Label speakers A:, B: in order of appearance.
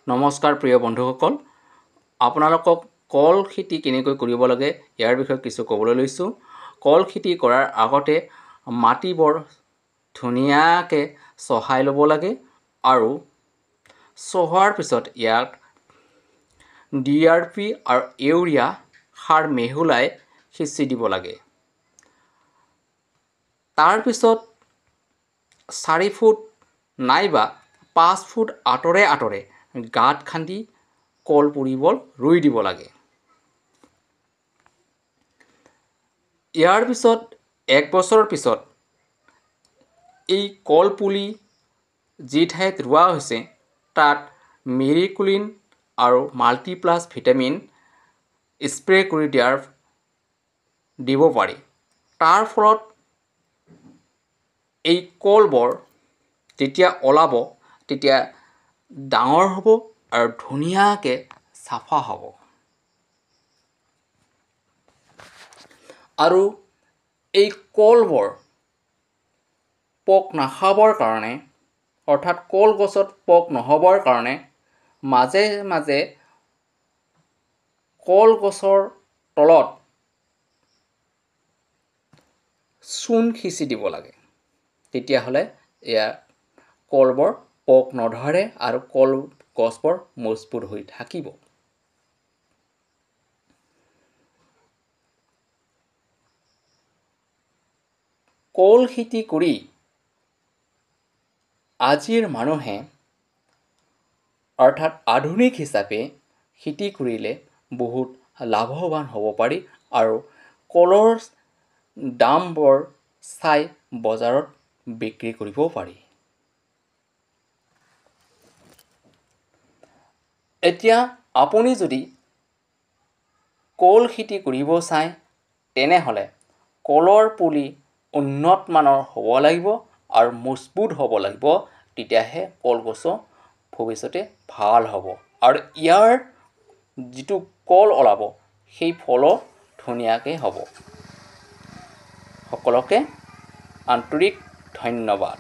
A: নমস্কাৰ প্ৰিয় বন্ধুসকল, আপোনালোকক কল খেতি কেনেকৈ কৰিব লাগে ইয়াৰ বিষয়ে কিছু ক'বলৈ লৈছোঁ। কল খেতি কৰাৰ আগতে মাটিবোৰ ধুনীয়াকৈ চহাই ল'ব লাগে আৰু চহোৱাৰ পিছত ইয়াক DRP আৰু ইউৰিয়া সাৰ মিহলাই সিঁচি দিব লাগে। তাৰপিছত 4 ফুট নাইবা 5 ফুট আঁতৰে আঁতৰে গাঁত খান্দি কল পুলিবোৰ ৰুই দিব লাগে। ইয়াৰ পিছত 1 বছৰৰ পিছত এই কল পুলি যি ঠাইত ৰোৱা হৈছে তাত মেৰিকুলিন আৰু মাল্টিপ্লাছ ভিটামিন স্প্ৰে কৰি দিব পাৰি। তাৰ ফলত এই কলবোৰ যেতিয়া ওলাব তেতিয়া ডাঙৰ হ'ব আৰু ধুনীয়াকৈ চাফা হ'ব। আৰু এই কলবোৰ পোক নাখাবৰ কাৰণে অৰ্থাৎ কলগছত পোক নহবৰ কাৰণে মাজে মাজে কলগছৰ তলত চূণ সিঁচি দিব লাগে। তেতিয়াহ'লে কলবোৰ পোক নধৰে আৰু কলগছবোৰ মজবুত হৈ থাকিব। কল খেতি কৰি আজিৰ মানুহে অৰ্থাৎ আধুনিক হিচাপে খেতি কৰিলে বহুত লাভৱান হ'ব পাৰি আৰু কলৰ দামবোৰ চাই বজাৰত বিক্ৰী কৰিব পাৰি। এতিয়া আপুনি যদি কল খেতি কৰিব চায় তেনেহ'লে কলৰ পুলি উন্নত মানৰ হ'ব লাগিব আৰু মজবুত হ'ব লাগিব, তেতিয়াহে কলগছ ভৱিষ্যতে ভাল হ'ব আৰু ইয়াৰ যিটো কল ওলাব সেই ফলো ধুনীয়াকৈ হ'ব। সকলোকে আন্তৰিক ধন্যবাদ।